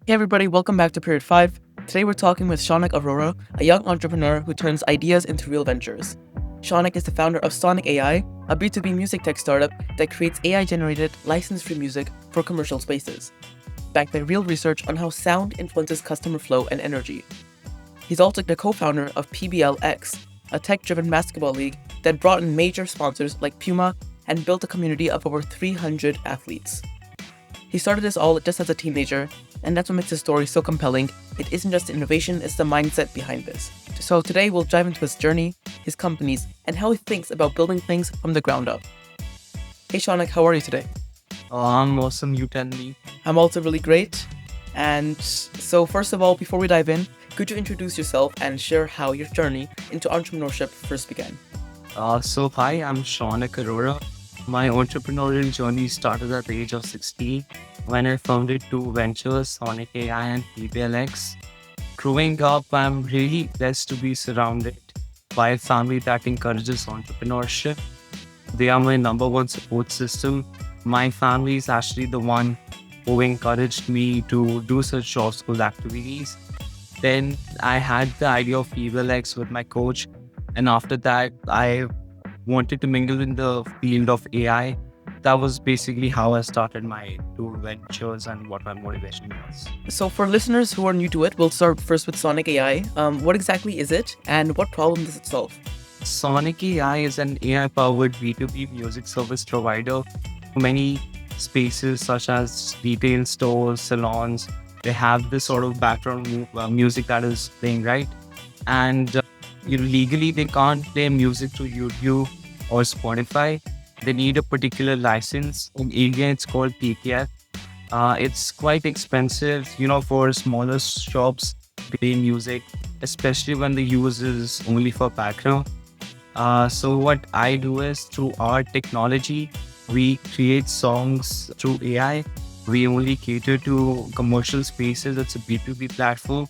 Hey everybody, welcome back to Period 5. Today we're talking with Shaunac Aurora, a young entrepreneur who turns ideas into real ventures. Shaunac is the founder of Soniq AI, a B2B music tech startup that creates AI-generated, license-free music for commercial spaces, backed by real research on how sound influences customer flow and energy. He's also the co-founder of PBLX, a tech-driven basketball league that brought in major sponsors like Puma and built a community of over 300 athletes. He started this all just as a teenager, and that's what makes his story so compelling. It isn't just innovation, it's the mindset behind this. So today we'll dive into his journey, his companies, and how he thinks about building things from the ground up. Hey Shaunac, how are you today? I'm awesome, you tell me. I'm also really great. And so first of all, before we dive in, could you introduce yourself and share how your journey into entrepreneurship first began? Hi, I'm Shaunac Aurora. My entrepreneurial journey started at the age of 16 when I founded two ventures, Soniq AI and PBLX. Growing up, I'm really blessed to be surrounded by a family that encourages entrepreneurship. They are my number one support system. My family is actually the one who encouraged me to do such job school activities. Then I had the idea of PBLX with my coach, and after that, I wanted to mingle in the field of AI. That was basically how I started my two ventures and what my motivation was. So for listeners who are new to it, we'll start first with Soniq AI. What exactly is it and what problem does it solve? Soniq AI is an AI-powered B2B music service provider for many spaces such as retail stores, salons. They have this sort of background music that is playing, right? And legally, they can't play music to YouTube or Spotify. They need a particular license. In India, it's called PKF. It's quite expensive, for smaller shops to play music, especially when the use is only for background. So what I do is through our technology, we create songs through AI. We only cater to commercial spaces. It's a B2B platform.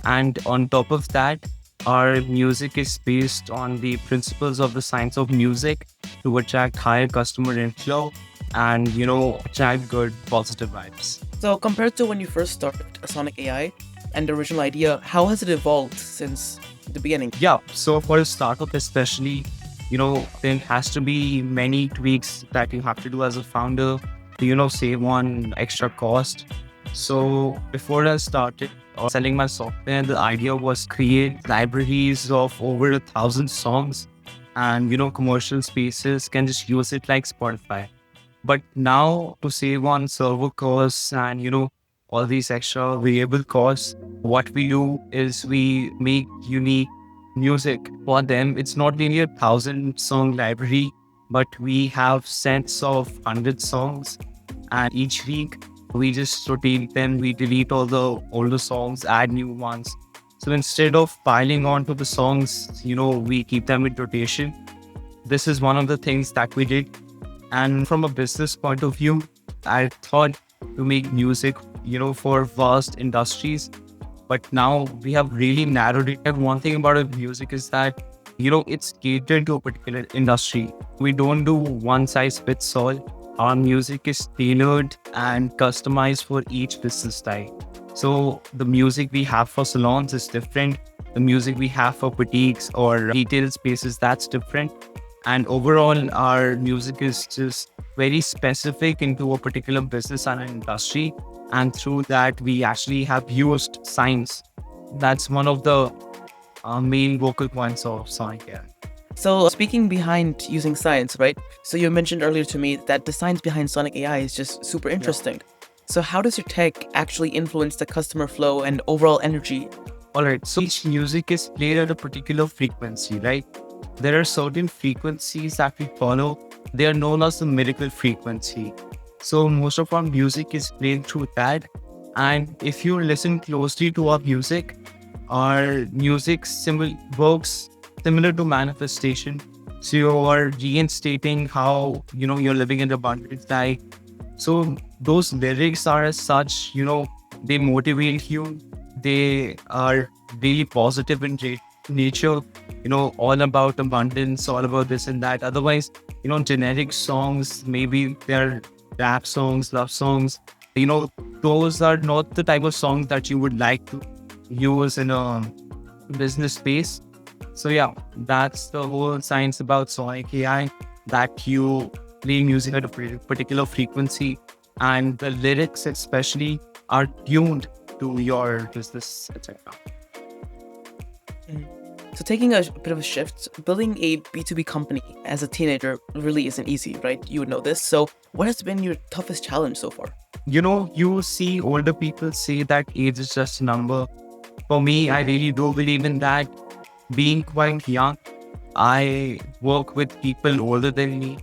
And on top of that, our music is based on the principles of the science of music to attract higher customer inflow and, attract good positive vibes. So compared to when you first started Soniq AI and the original idea, how has it evolved since the beginning? Yeah, so for a startup especially, there has to be many tweaks that you have to do as a founder to, save on extra cost. So before I started selling my software, the idea was create libraries of over 1,000 songs and, commercial spaces can just use it like Spotify. But now to save on server costs and, all these extra variable costs, what we do is we make unique music for them. It's not really 1,000 song library, but we have sets of 100 songs, and each week we just rotate them. We delete all the older songs, add new ones. So instead of piling onto the songs, we keep them in rotation. This is one of the things that we did. And from a business point of view, I thought to make music, for vast industries. But now we have really narrowed it. And one thing about music is that, it's catered to a particular industry. We don't do one size fits all. Our music is tailored and customized for each business style. So the music we have for salons is different. The music we have for boutiques or retail spaces, that's different. And overall, our music is just very specific into a particular business and an industry. And through that, we actually have used science. That's one of the main vocal points of Soniq AI. So speaking behind using science, right? So you mentioned earlier to me that the science behind Soniq AI is just super interesting. Yeah. So how does your tech actually influence the customer flow and overall energy? All right. So each music is played at a particular frequency, right? There are certain frequencies that we follow. They are known as the miracle frequency. So most of our music is played through that. And if you listen closely to our music works similar to manifestation. So you are reinstating how, you're living in abundance life. So those lyrics are as such, they motivate you. They are really positive in nature, all about abundance, all about this and that. Otherwise, generic songs, maybe they're rap songs, love songs, those are not the type of songs that you would like to use in a business space. So yeah, that's the whole science about Soniq AI, that you play music at a particular frequency, and the lyrics especially are tuned to your business, etc. Mm. So taking a bit of a shift, building a B2B company as a teenager really isn't easy, right? You would know this. So what has been your toughest challenge so far? You see older people say that age is just a number. For me, I really do believe in that. Being quite young, I work with people older than me.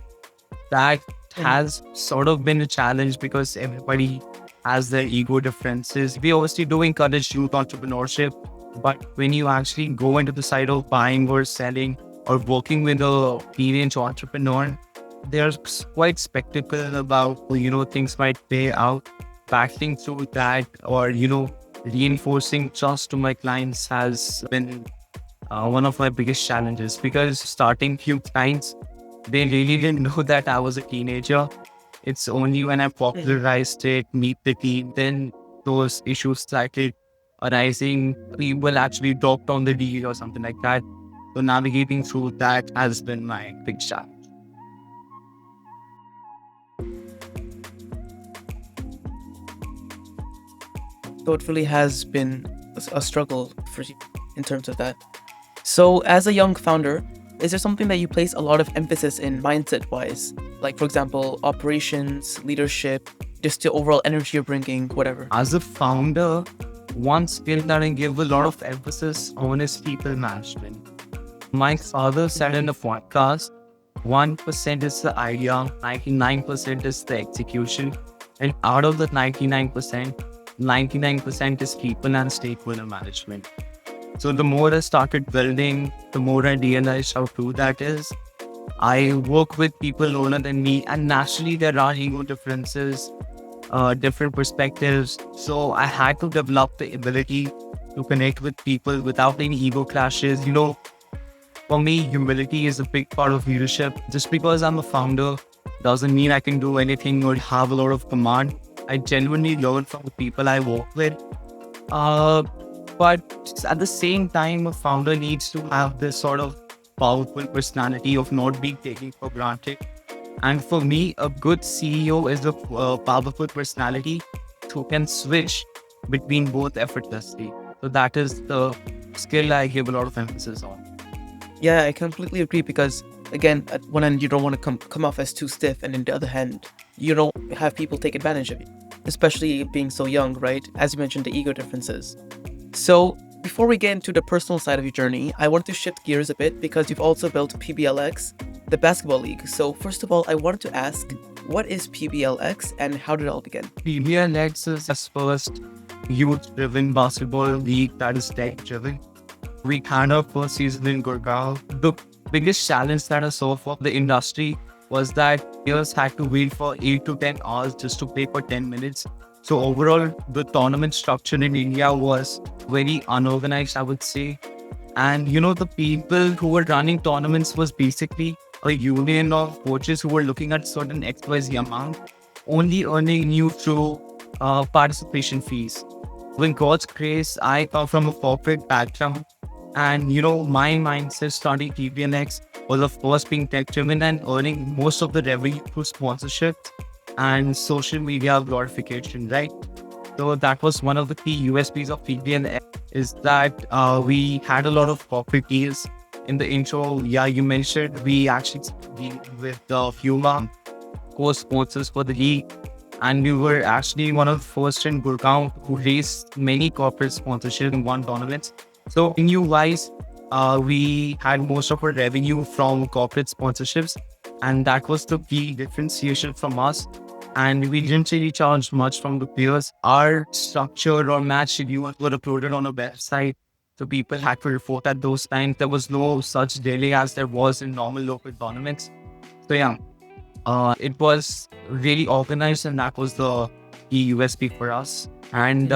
That has sort of been a challenge because everybody has their ego differences. We obviously do encourage youth entrepreneurship, but when you actually go into the side of buying or selling or working with a teenage entrepreneur, there's quite spectacle about, things might pay out. Battling through that, or, reinforcing trust to my clients has been one of my biggest challenges, because starting few clients, they really didn't know that I was a teenager. It's only when I popularized it, meet the team, then those issues started arising. People actually dropped on the deal or something like that. So navigating through that has been my big challenge. So it really has been a struggle for you in terms of that. So as a young founder, is there something that you place a lot of emphasis in mindset wise? Like, for example, operations, leadership, just the overall energy you're bringing, whatever. As a founder, one skill that I give a lot of emphasis on is people management. My father said in a podcast, 1% is the idea, 99% is the execution. And out of the 99%, 99% is people and stakeholder management. So the more I started building, the more I realized how true that is. I work with people older than me, and naturally there are ego differences, different perspectives. So I had to develop the ability to connect with people without any ego clashes. For me, humility is a big part of leadership. Just because I'm a founder doesn't mean I can do anything or have a lot of command. I genuinely learn from the people I work with. But at the same time, a founder needs to have this sort of powerful personality of not being taken for granted. And for me, a good CEO is a powerful personality who can switch between both effortlessly. So that is the skill I give a lot of emphasis on. Yeah, I completely agree because, again, at one end, you don't want to come off as too stiff, and on the other hand, you don't have people take advantage of you, especially being so young, right? As you mentioned, the ego differences. So before we get into the personal side of your journey, I want to shift gears a bit because you've also built PBLX, the basketball league. So first of all, I wanted to ask, what is PBLX and how did it all begin? PBLX is the first youth-driven basketball league that is tech-driven. We had our first season in Gurgaon. The biggest challenge that I saw for the industry was that players had to wait for 8 to 10 hours just to play for 10 minutes. So overall, the tournament structure in India was very unorganized, I would say. And the people who were running tournaments was basically a union of coaches who were looking at certain XYZ amount, only earning you through participation fees. With God's grace, I come from a corporate background, and my mindset starting PBLX was of course being tech driven and earning most of the revenue through sponsorship and social media glorification, right? So that was one of the key USPs of PBLX, is that we had a lot of corporate deals. In the intro, yeah, you mentioned we actually deal with the Fuma co-sponsors for the league, and we were actually one of the first in Gurgaon who raised many corporate sponsorships in one tournament. So revenue-wise, we had most of our revenue from corporate sponsorships, and that was the key differentiation from us. And we didn't really charge much from the players. Our structure or match schedules were uploaded on a website, so people had to report at those times. There was no such delay as there was in normal local tournaments. So yeah, it was really organized, and that was the key USP for us. And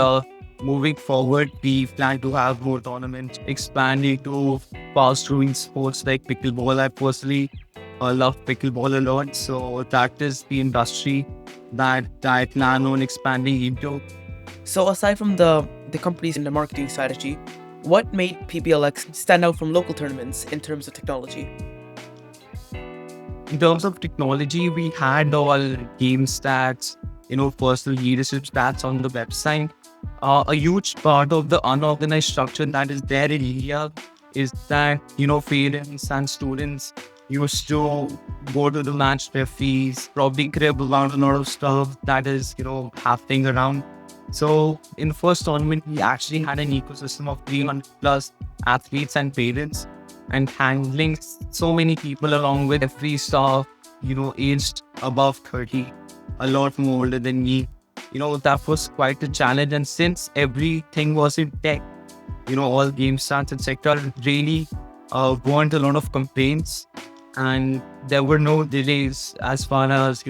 moving forward, we plan to have more tournaments, expand into fast-growing sports like pickleball. I personally love pickleball a lot. So that is the industry that I plan on expanding into. So aside from the companies in the marketing strategy, what made PBLX stand out from local tournaments in terms of technology? In terms of technology, we had all game stats, personal leadership stats on the website. A huge part of the unorganized structure that is there in India is that, parents and students used to go to the match their fees, probably crib around a lot of stuff that is, happening around. So in the first tournament, we actually had an ecosystem of 300 plus athletes and parents and handling so many people along with every star, aged above 30, a lot more older than me. That was quite a challenge. And since everything was in tech, all game stats, etc., really weren't a lot of complaints. And there were no delays as far as,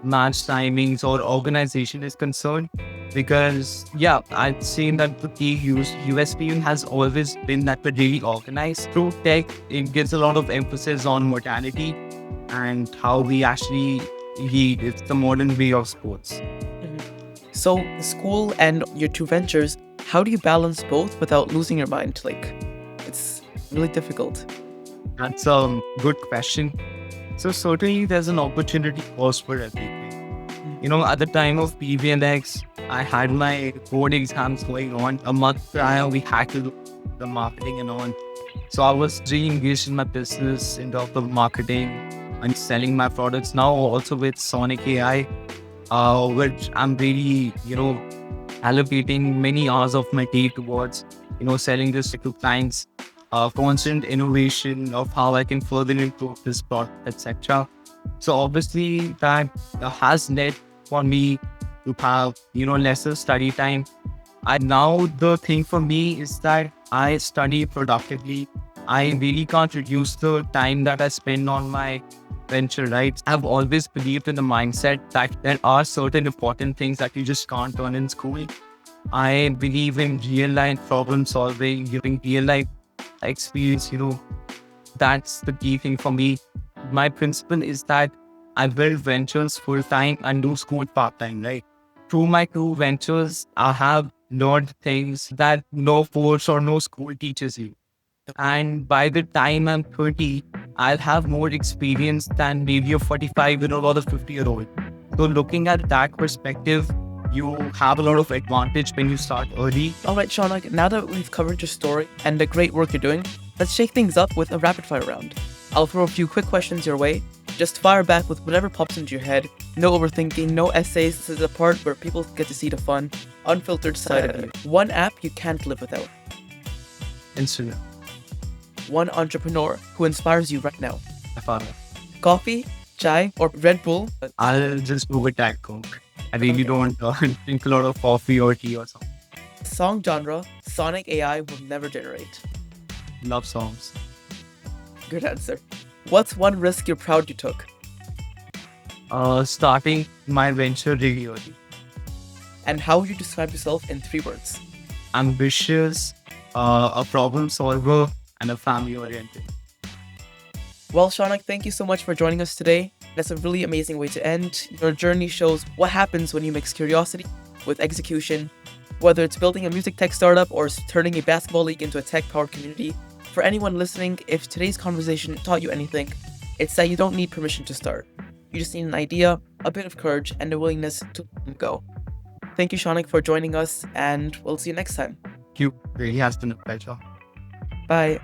match timings or organization is concerned. Because, yeah, I'd say that the key USP has always been that we're really organized. Through tech, it gives a lot of emphasis on mortality and how we actually lead. It's the modern way of sports. So school and your two ventures, how do you balance both without losing your mind? Like, it's really difficult. That's a good question. So certainly there's an opportunity cost for everything. At the time of PBLX, I had my board exams going on. A month prior, we had to do the marketing and on. So I was really engaged in my business in terms of marketing and selling my products. Now also with Soniq AI, which I'm really, allocating many hours of my day towards, selling this to clients, constant innovation of how I can further improve this product, etc. So obviously that has led for me to have, lesser study time. And now the thing for me is that I study productively. I really can't reduce the time that I spend on my venture, right? I've always believed in the mindset that there are certain important things that you just can't learn in school. I believe in real life problem solving, giving real life experience, that's the key thing for me. My principle is that I build ventures full time and do school part time, right? Through my two ventures, I have learned things that no course or no school teaches you. And by the time I'm 30, I'll have more experience than maybe a 45-year-old or a 50-year-old. So looking at that perspective, you have a lot of advantage when you start early. All right, Shaunac, now that we've covered your story and the great work you're doing, let's shake things up with a rapid fire round. I'll throw a few quick questions your way. Just fire back with whatever pops into your head. No overthinking, no essays. This is the part where people get to see the fun, unfiltered side of you. One app you can't live without. Instagram. One entrepreneur who inspires you right now. My father. Coffee, chai, or Red Bull. I'll just go with Diet Coke. I really don't drink a lot of coffee or tea or something. Song genre, Soniq AI will never generate. Love songs. Good answer. What's one risk you're proud you took? Starting my venture really early. And how would you describe yourself in 3 words? Ambitious, a problem solver, and a family oriented. Well, Shaunac, thank you so much for joining us today. That's a really amazing way to end. Your journey shows what happens when you mix curiosity with execution, whether it's building a music tech startup or turning a basketball league into a tech-powered community. For anyone listening, if today's conversation taught you anything, it's that you don't need permission to start. You just need an idea, a bit of courage, and a willingness to go. Thank you, Shaunac, for joining us, and we'll see you next time. Thank you. Really has been a pleasure. Bye.